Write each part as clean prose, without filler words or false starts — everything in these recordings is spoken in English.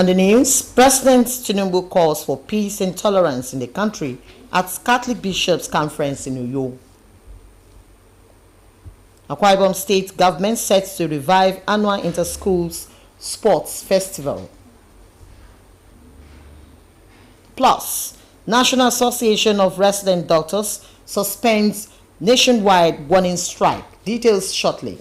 On the news, President Tinubu calls for peace and tolerance in the country at Catholic Bishops' Conference in Uyo. Akwa Ibom State government sets to revive annual inter-schools sports festival. Plus, National Association of Resident Doctors suspends nationwide warning strike. Details shortly.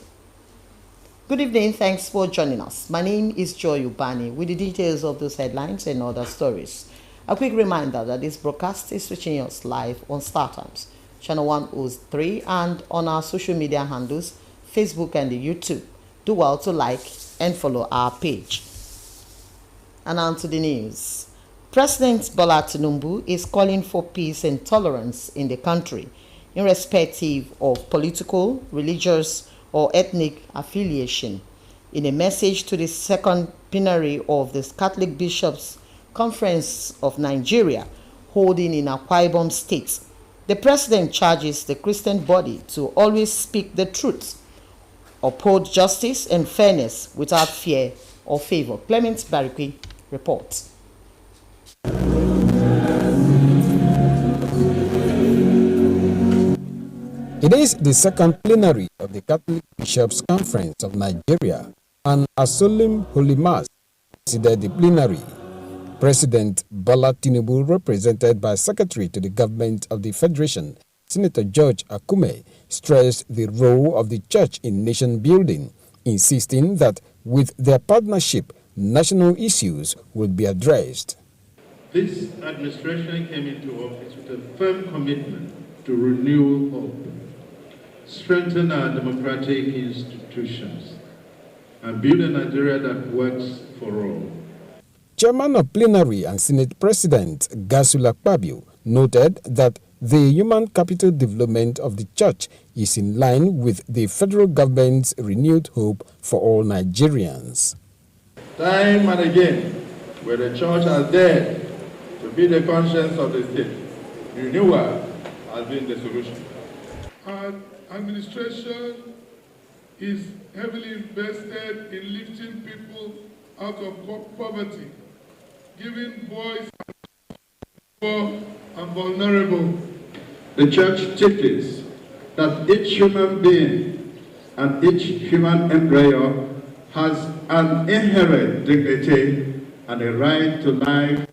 Good evening, thanks for joining us. My name is Joy Ubani with the details of those headlines and other stories. A quick reminder that this broadcast is reaching us live on StarTimes, Channel 103, and on our social media handles, Facebook and YouTube. Do well to like and follow our page. And on to the news. President Bola Tinubu is calling for peace and tolerance in the country, irrespective of political, religious, or ethnic affiliation. In a message to the second plenary of the Catholic Bishops' Conference of Nigeria, holding in Akwa Ibom State, the president charges the Christian body to always speak the truth, uphold justice and fairness without fear or favor. Clement Barikwi reports. It is the second plenary of the Catholic Bishops' Conference of Nigeria, and a solemn Holy Mass preceded the plenary. President Bola Tinubu, represented by Secretary to the Government of the Federation, Senator George Akume, stressed the role of the Church in nation building, insisting that with their partnership, national issues would be addressed. This administration came into office with a firm commitment to renew hope, strengthen our democratic institutions, and build a Nigeria that works for all. Chairman of Plenary and Senate President Gasula Kpabio noted that the human capital development of the Church is in line with the federal government's renewed hope for all Nigerians. Time and again, where the Church has dared to be the conscience of the state, renewal has been the solution. Our administration is heavily invested in lifting people out of poverty, giving voice to the poor and vulnerable. The Church teaches that each human being and each human embryo has an inherent dignity and a right to life.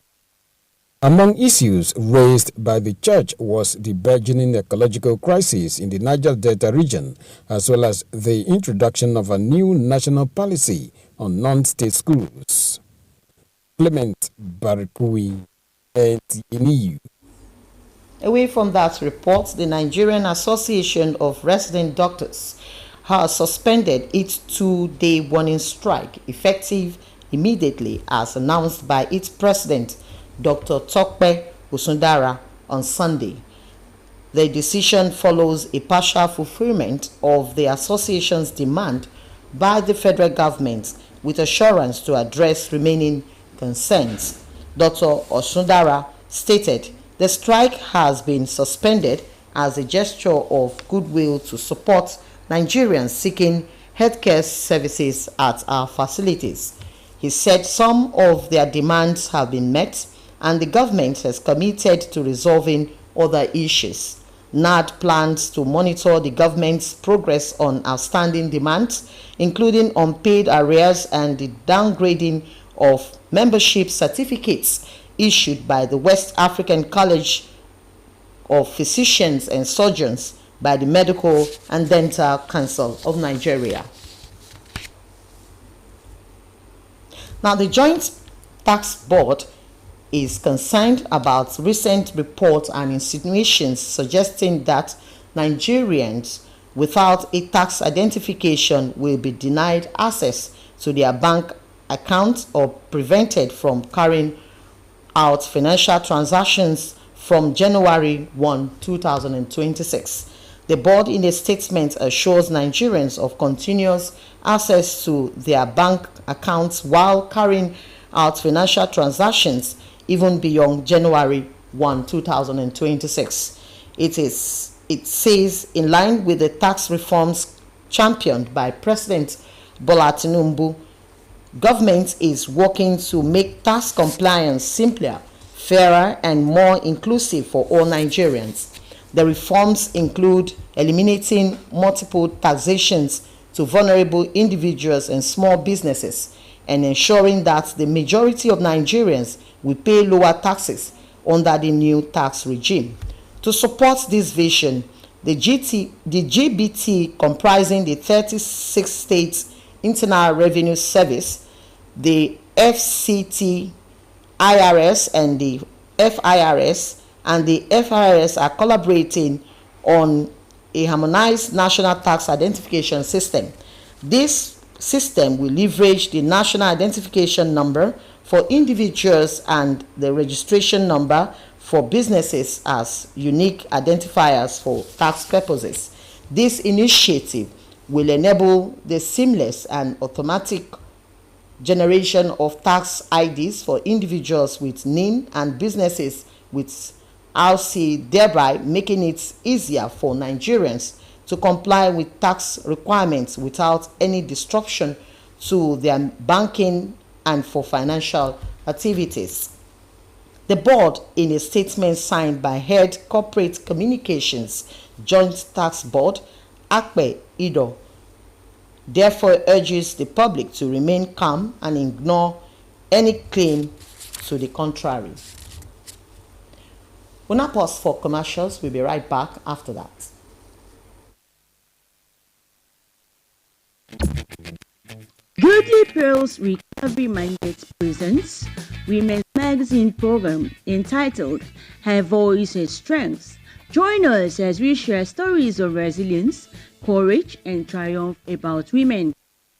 Among issues raised by the Church was the burgeoning ecological crisis in the Niger Delta region, as well as the introduction of a new national policy on non-state schools. Clement Barikui, NTNU. Away from that report, the Nigerian Association of Resident Doctors has suspended its 2-day warning strike, effective immediately, as announced by its president, Dr. Tokpe Osundara, on Sunday. The decision follows a partial fulfillment of the association's demand by the federal government, with assurance to address remaining concerns. Dr. Osundara stated the strike has been suspended as a gesture of goodwill to support Nigerians seeking healthcare services at our facilities. He said some of their demands have been met, and the government has committed to resolving other issues. NAD plans to monitor the government's progress on outstanding demands, including unpaid arrears and the downgrading of membership certificates issued by the West African College of Physicians and Surgeons by the Medical and Dental Council of Nigeria. Now, the Joint Tax Board is concerned about recent reports and insinuations suggesting that Nigerians without a tax identification will be denied access to their bank accounts or prevented from carrying out financial transactions from January 1, 2026. The board, in a statement, assures Nigerians of continuous access to their bank accounts while carrying out financial transactions even beyond January 1, 2026. It says, in line with the tax reforms championed by President Bola Tinubu, Government is working to make tax compliance simpler, fairer, and more inclusive for all Nigerians. The reforms include eliminating multiple taxations to vulnerable individuals and small businesses, and ensuring that the majority of Nigerians will pay lower taxes under the new tax regime. To support this vision, the GBT, comprising the 36 states Internal Revenue Service, the FCT, IRS, and the FIRS, are collaborating on a harmonized national tax identification system. This system will leverage the national identification number for individuals and the registration number for businesses as unique identifiers for tax purposes. This initiative will enable the seamless and automatic generation of tax IDs for individuals with NIN and businesses with RC, thereby making it easier for Nigerians to comply with tax requirements without any disruption to their banking and for financial activities. The board, in a statement signed by Head Corporate Communications Joint Tax Board, Akpe Ido, therefore urges the public to remain calm and ignore any claim to the contrary. We'll now pause for commercials. We'll be right back after that. Goodly Pearls Recovery Minded presents Women's Magazine program entitled Her Voice and Strength. Join us as we share stories of resilience, courage, and triumph about women.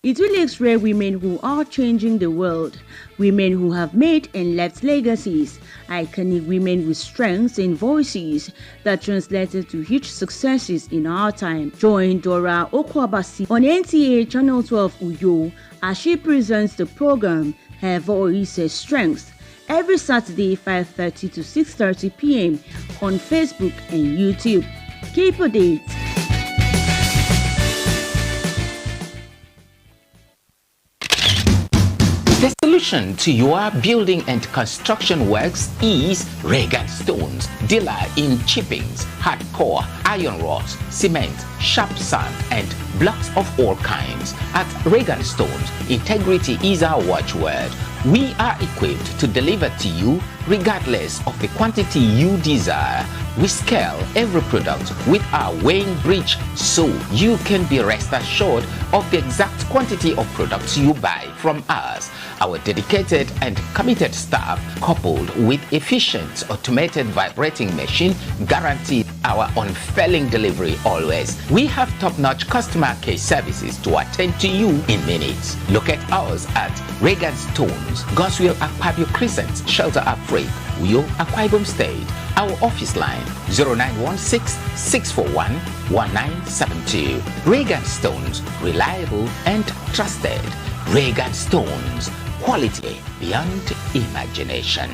It will explore women who are changing the world, women who have made and left legacies, iconic women with strengths and voices that translated to huge successes in our time. Join Dora Okwabasi on NTA Channel 12 Uyo as she presents the program Her Voice and Strength every Saturday 5:30 to 6:30 p.m. on Facebook and YouTube. Keep a date. The solution to your building and construction works is Regan Stones, dealer in chippings, hardcore, iron rods, cement, sharp sand, and blocks of all kinds. At Regan Stones, integrity is our watchword. We are equipped to deliver to you regardless of the quantity you desire. We scale every product with our weighing bridge so you can be rest assured of the exact quantity of products you buy from us. Our dedicated and committed staff, coupled with efficient automated vibrating machine, guarantee our unfailing delivery always. We have top-notch customer care services to attend to you in minutes. Locate us at Regan Stones, Goswell Akpabio Crescent, Shelter Afraid, Uyo, Akwa Ibom State. Our office line 0916-641-1972. Regan Stones, reliable and trusted. Regan Stones, quality beyond imagination.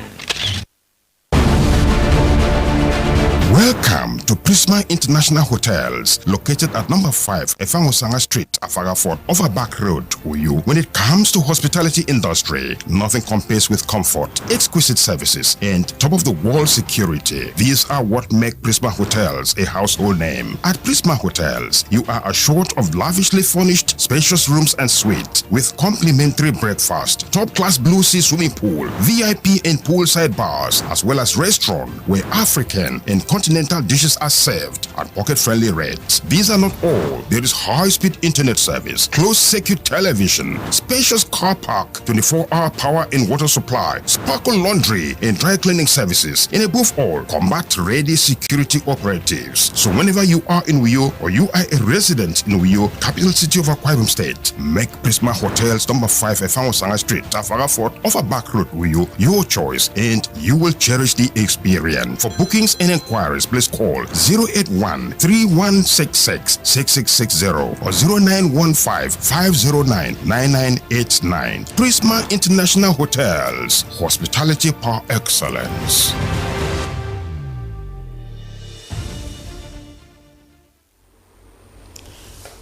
Welcome to Prisma International Hotels, located at number 5 Efangosanga Street, Afagafort, Overback Road, Uyu. When it comes to hospitality industry, nothing compares with comfort, exquisite services, and top-of-the-wall security. These are what make Prisma Hotels a household name. At Prisma Hotels, you are assured of lavishly furnished, spacious rooms and suites with complimentary breakfast, top-class Blue Sea swimming pool, VIP and poolside bars, as well as restaurant where African and continental dishes are served at pocket-friendly rates. These are not all. There is high-speed internet service, closed-circuit television, spacious car park, 24-hour power and water supply, sparkle laundry and dry cleaning services, and above all, combat-ready security operatives. So whenever you are in Uyo or you are a resident in Uyo, capital city of Akwa Ibom State, make Prisma Hotels number 5 Efangosanga Street, Afagafort, Overback Road, Uyo, your choice, and you will cherish the experience. For bookings and inquiries, please call 081-3166-6660 or 0915-509-9989. Prisma International Hotels, hospitality par excellence.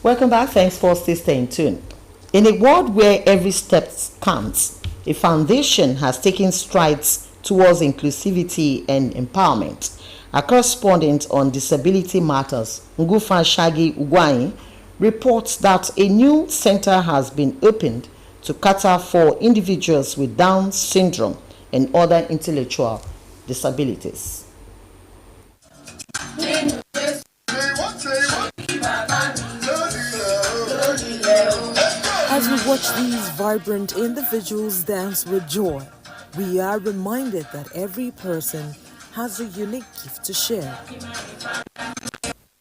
Welcome back. Thanks for staying tuned. In a world where every step counts, a foundation has taken strides towards inclusivity and empowerment. A correspondent on disability matters, Ngufan Shagi Ugwai, reports that a new center has been opened to cater for individuals with Down syndrome and other intellectual disabilities. As we watch these vibrant individuals dance with joy, we are reminded that every person has a unique gift to share.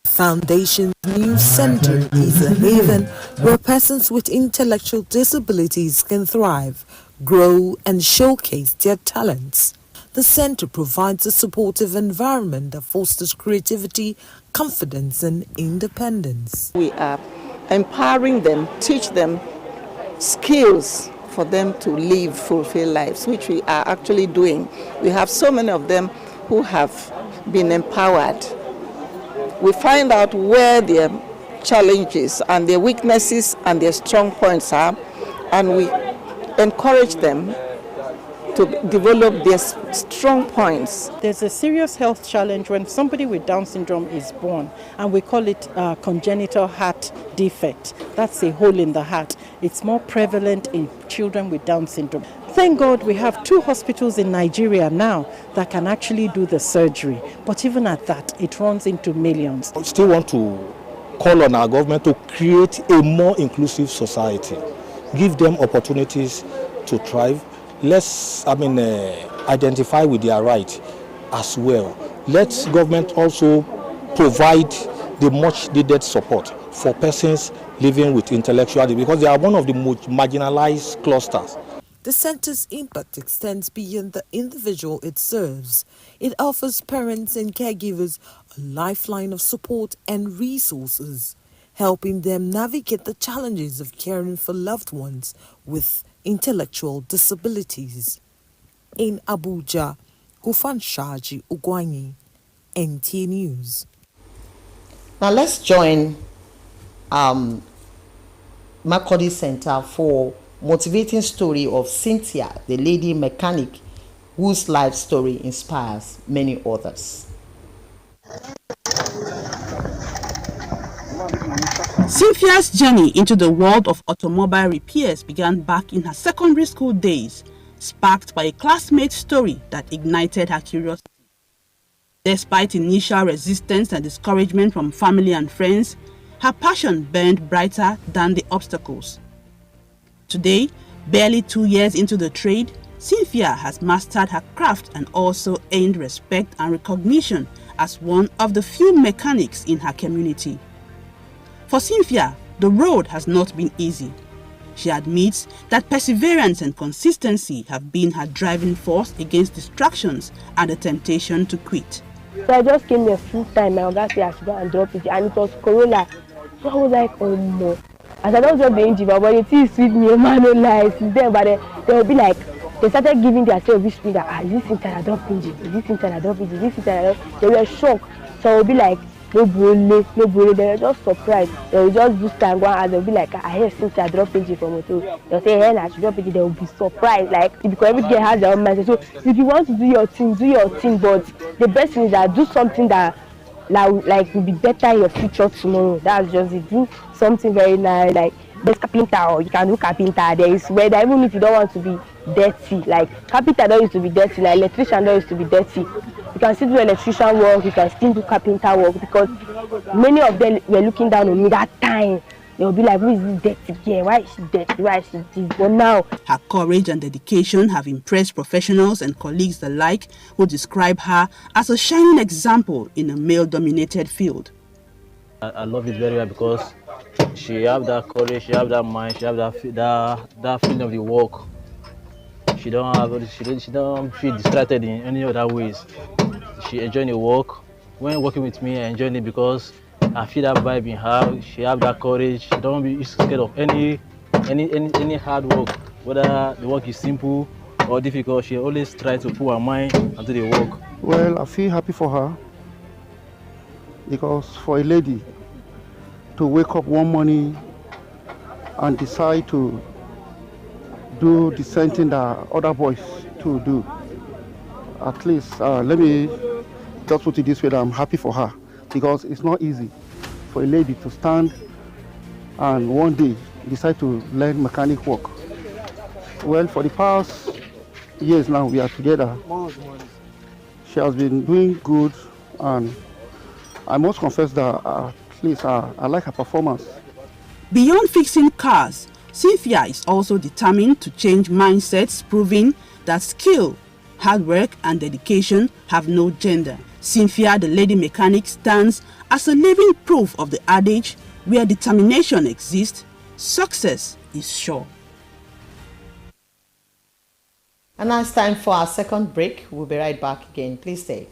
Foundation's new center is a haven where persons with intellectual disabilities can thrive, grow, and showcase their talents. The center provides a supportive environment that fosters creativity, confidence, and independence. We are empowering them, teach them skills for them to live fulfilled lives, which we are actually doing. We have so many of them who have been empowered. We find out where their challenges and their weaknesses and their strong points are, and we encourage them to develop their strong points. There's a serious health challenge when somebody with Down syndrome is born, and we call it congenital heart defect. That's a hole in the heart. It's more prevalent in children with Down syndrome. Thank God we have 2 hospitals in Nigeria now that can actually do the surgery. But even at that, it runs into millions. I still want to call on our government to create a more inclusive society, give them opportunities to thrive. Let's identify with their right as well. Let government also provide the much needed support for persons living with intellectual disability, because they are one of the most marginalized clusters. The center's impact extends beyond the individual it serves. It offers parents and caregivers a lifeline of support and resources, helping them navigate the challenges of caring for loved ones with intellectual disabilities. In Abuja, Gufan Shaji Ugwani, NT News. Now let's join Makurdi Center for motivating story of Cynthia, the lady mechanic whose life story inspires many others. Cynthia's journey into the world of automobile repairs began back in her secondary school days, sparked by a classmate's story that ignited her curiosity. Despite initial resistance and discouragement from family and friends, her passion burned brighter than the obstacles. Today, barely 2 years into the trade, Cynthia has mastered her craft and also earned respect and recognition as one of the few mechanics in her community. For Cynthia, the road has not been easy. She admits that perseverance and consistency have been her driving force against distractions and the temptation to quit. So I just came here full time. My other day I should go and drop it, and it was Corolla. So I was like, oh no. As I don't drop the engine, but it is sweet me, man, no lies. Then, but they will be like, they started giving themselves this thing that, is this thing that I drop engine? Is this thing that I drop engine? Is this thing that I drop? They were shocked. So I will be like, no bully. They were just surprised. They will just boost and go and they'll be like, I hear Cynthia drop engine from motor. They'll say, hey, I should drop engine. They will be surprised. Like, because every girl has their own mindset. So if you want to do your thing. But the best thing is that do something that like will be better in your future tomorrow. That's just it. Do something very nice, like there's carpenter, or you can do carpenter. There is weather, even if you don't want to be dirty. Like carpenter don't used to be dirty, like electrician don't used to be dirty. You can still do electrician work, you can still do carpenter work, because many of them were looking down on me that time. They will be like, who is this dirty girl? Why is she dirty? Why is she this? But now, her courage and dedication have impressed professionals and colleagues alike, who describe her as a shining example in a male-dominated field. I love it very well because she have that courage, she have that mind, she have that feeling of the work. She don't feel distracted in any other ways. She enjoys the work. When working with me, I enjoy it because I feel that vibe in her. She have that courage. She don't be scared of any hard work, whether the work is simple or difficult. She always tries to put her mind into the work. Well, I feel happy for her because for a lady to wake up one morning and decide to do the same thing that other boys to do. At least, let me just put it this way, that I'm happy for her, because it's not easy for a lady to stand and one day decide to learn mechanic work. Well, for the past years now, we are together. She has been doing good, and I must confess that at least I like her performance. Beyond fixing cars, Cynthia is also determined to change mindsets, proving that skill, hard work and dedication have no gender. Cynthia, the lady mechanic, stands as a living proof of the adage, where determination exists, success is sure. And now it's time for our second break. We'll be right back again. Please stay.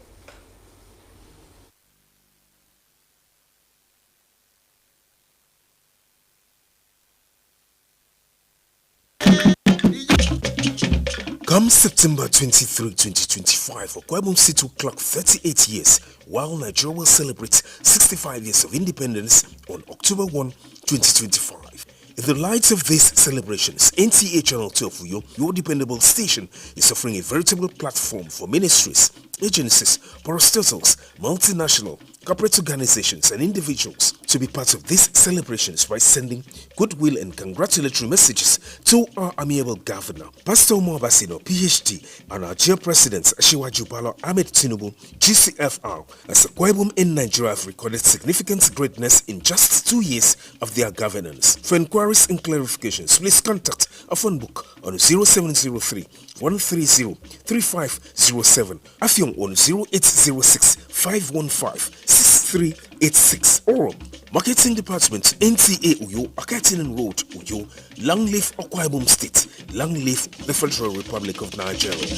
Come September 23, 2025, Akwa Ibom State will clock 38 years, while Nigeria will celebrate 65 years of independence on October 1, 2025. In the light of these celebrations, NTA Channel 12 Uyo, your dependable station, is offering a veritable platform for ministries, agencies, parastatals, multinational, corporate organizations and individuals to be part of these celebrations by sending goodwill and congratulatory messages to our amiable governor, Pastor Omar Basino, PhD, and our dear president, Asiwaju Bola Ahmed Tinubu, GCFR, as Akwa Ibom in Nigeria have recorded significant greatness in just 2 years of their governance. For inquiries and clarifications, please contact our phone book on 0703 130 3507, Afyon on 0806 515 6386, or Marketing Department, NTA Uyo, Akatinen Road, Uyo, Long live Akwa Ibom State, long live the Federal Republic of Nigeria.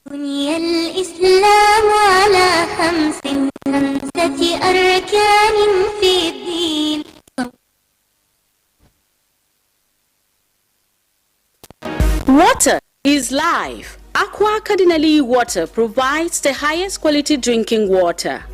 بني الإسلام على خمسة أركان في الدين. Water is life. Aqua Cardinali Water provides the highest quality drinking water.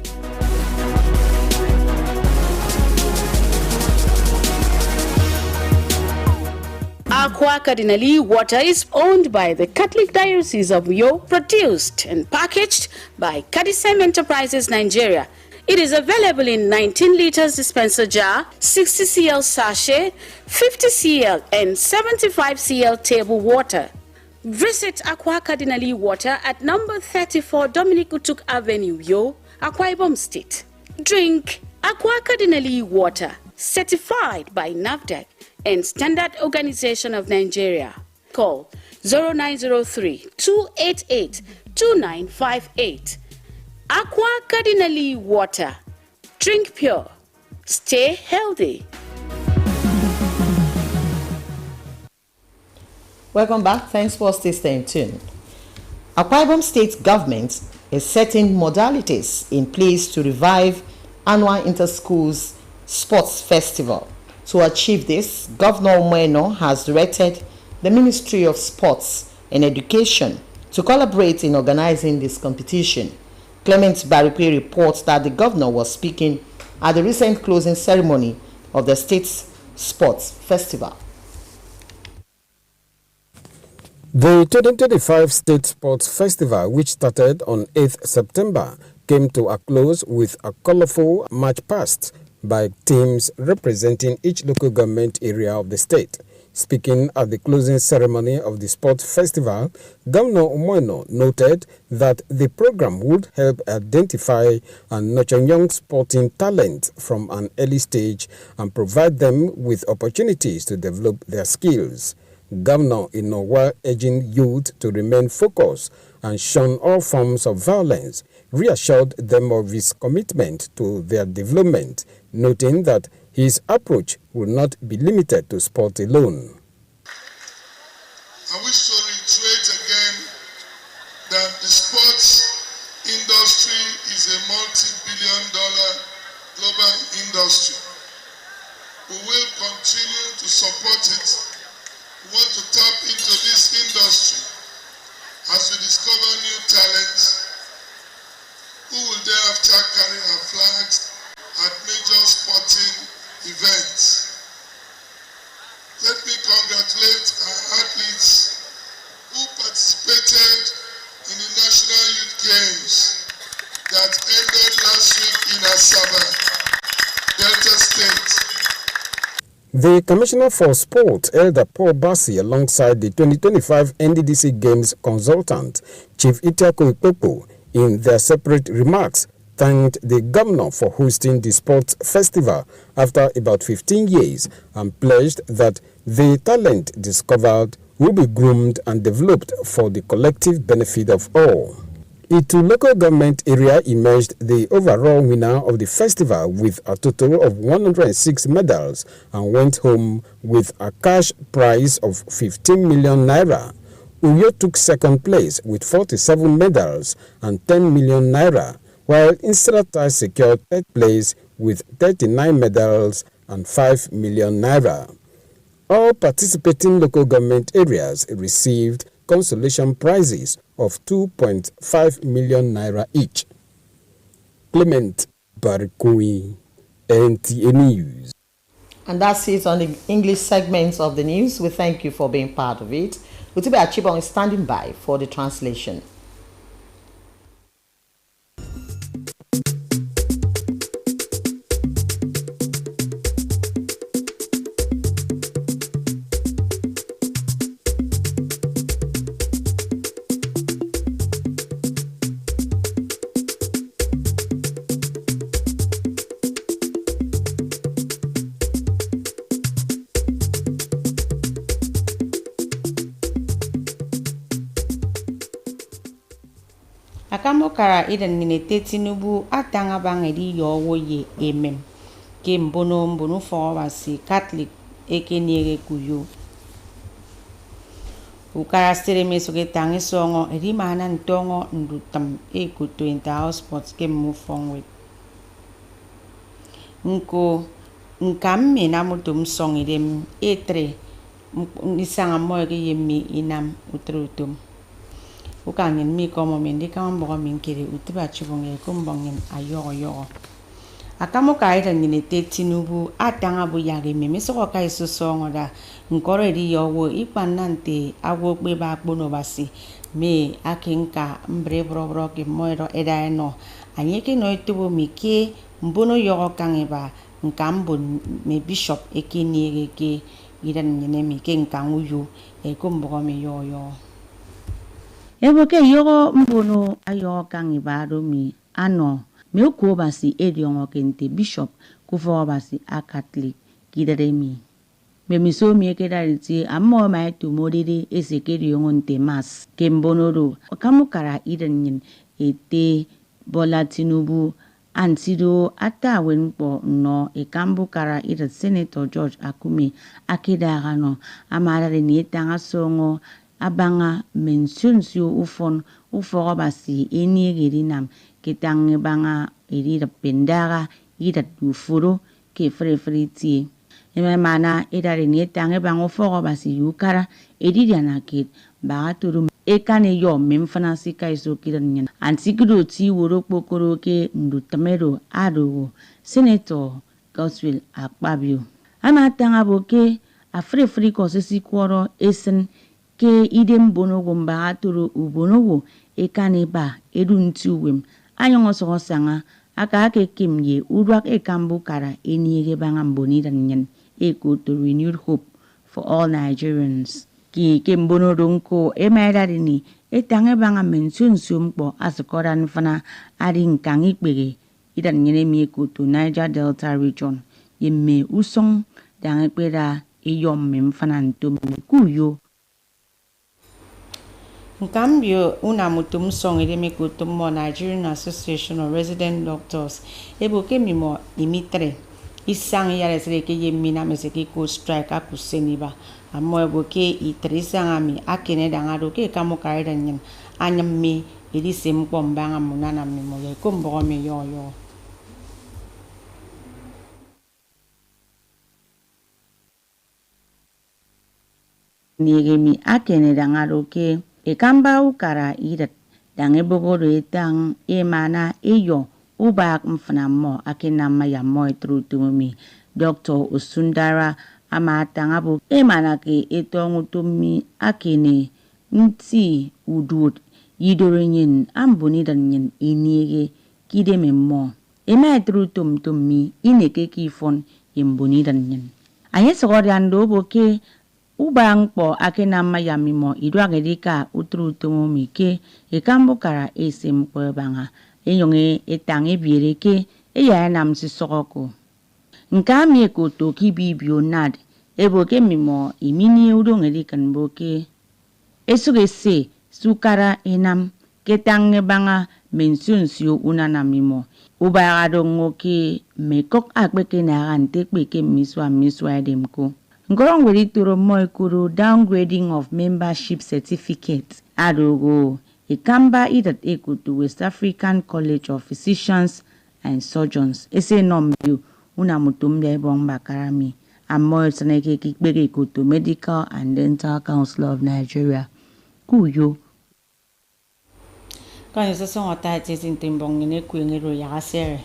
Aqua Cardinali Water is owned by the Catholic Diocese of Uyo, produced and packaged by Cadisem Enterprises Nigeria. It is available in 19 liters dispenser jar, 60 cl sachet, 50 cl and 75 cl table water. Visit Aqua Cardinali Water at number 34 Dominic Utuk Avenue, Uyo, Akwa Ibom State. Drink Aqua Cardinali Water, certified by NAFDAC and Standard Organization of Nigeria. Call 0903-288-2958. Aqua Cardinali Water. Drink pure. Stay healthy. Welcome back. Thanks for staying tuned. Akwa Ibom State government is setting modalities in place to revive annual inter-schools sports festival. To achieve this, Governor Umweno has directed the Ministry of Sports and Education to collaborate in organizing this competition. Clement Barikwe reports that the governor was speaking at the recent closing ceremony of the state's sports festival. The 2025 State Sports Festival, which started on 8th September, came to a close with a colorful march past by teams representing each local government area of the state. Speaking at the closing ceremony of the Sports Festival, Governor Umweno noted that the program would help identify and nurture young sporting talent from an early stage and provide them with opportunities to develop their skills. Governor Inowa urging youth to remain focused and shun all forms of violence, reassured them of his commitment to their development, noting that his approach will not be limited to sport alone. I wish to reiterate again that the sports industry is a multi-billion-dollar global industry. We will continue to support it. We want to tap into this industry as we discover new talents who will thereafter carry our flags at major sporting events. Let me congratulate our athletes who participated in the National Youth Games that ended last week in Asaba, Delta State. The Commissioner for Sport, Elder Paul Bassi, alongside the 2025 NDDC Games consultant, Chief Itiako Ikpopo, in their separate remarks, thanked the governor for hosting the sports festival after about 15 years and pledged that the talent discovered will be groomed and developed for the collective benefit of all. Itu local government area emerged the overall winner of the festival with a total of 106 medals and went home with a cash prize of 15 million naira. Uyo took second place with 47 medals and 10 million naira, while Instrata secured third place with 39 medals and 5 million naira. All participating local government areas received consolation prizes of 2.5 million naira each. Clement Barikui, NTA News. And that's it on the English segments of the news. We thank you for being part of it. Utibe Achibong is standing by for the translation. Akamokara idan ninete Tinubu atanga bangedi yowoye emem ke mbono fowasi Catholic ekeniere kuyo ukara sereme soge tangi songo edi mana ntongo ndutam ekuto inta sports ke mufongwe nko nkamme na mutum songidem etre nisanga moge yemi inam utrutum ukangin mi komo mindi kam bogo min kiri utiba chibonge kumbongin ayogo akamo kaida ninete Tinubu atanga bu yage meme soko kai songo da nkoro edi yowo ipanante awo gbe ba gbono basi me akinka mbre bro ke moiro eda no anyeke no itubo mike mbono yogo kangeba nkambo me bishop ekini ke idan nyene mike nkanguyu kumbogo me yoyo Eboke yogo mbono ayo kangi baro mi ano me uko basi ediongo kente bishop kufo basi a Catholic kidere mi. Me miso mi ekedariti amo ma etu modide esekeri yongonte mas kembono ro kamukara idenyin ete Bola Tinubu antido ata wenpo no ekambukara ida Senator George Akume akedara no amara ni etanga songo abanga mensionsio ufon uforo basi eni gerinam ketange banga eri da pendara ida ufuro ke frefriti ema mana ida ni tange banga uforo basi yukara edi diana kit bagaturu ekane yo memfana sika iso kiran antikido ti woro pokoro ke ndutamero ado Senator Godswill Akpabio ama tanga boke afrefri kosisi kworo esen ke idem bonogo mba aturu ubonogo ekane ba edunti uwem anyongo so sanga aka kimye udwak ekambu kara eniege banga mbonida nyen eko to renewed hope for all Nigerians ki kembono donko emaidadini etange banga mensionsum po asokora nfana adi nkangi kpege idan nyene mi eko to Niger Delta region yemme usong dange kpeda eyom memfana ntomu kuyo Nkambio una mutum song edeme kutumo Nigerian Association of Resident Doctors eboke mimo imitre isang yare sereke yemina meseke ko strike akuseniba amo eboke itrisanga mi akene dangado ke kamo kaida nyen anyammi edi sempombanga munana mimo ye kombo me yoyo nigemi akene dangado ke ekamba ukara irat dange bogoro etang emana eyo ubak mfana mo akinama ya mo trutumumi Dr. Osundara amatangabu emanake etongutumi akine nti udud yidorenyin ambunidanyin iniege kideme mo ema trutum tumi ineke kifon imbunidanyin aye sogoriando boke ubang po akinama ya mimo idwagedika utrutumumi ke ekambukara esim kwebanga enyonge etange bireke eya nam sisoko nkami ekoto kibibio nad eboke mimo imini udongedikan boke esugese sukara enam ketange banga mensunsio unana mimo ubagado ngoke mekok akbeke na antekbeke miswa edemko ngorong wedi turo moikuru downgrading of membership certificate adogo ikamba idat ekutu West African College of Physicians and Surgeons ese nombio una mutumbe ebong bakarami amoy saneke kikbege ekutu Medical and Dental Council of Nigeria kuyo kanyo sasong otaje sintimbong ne kuingero ya sere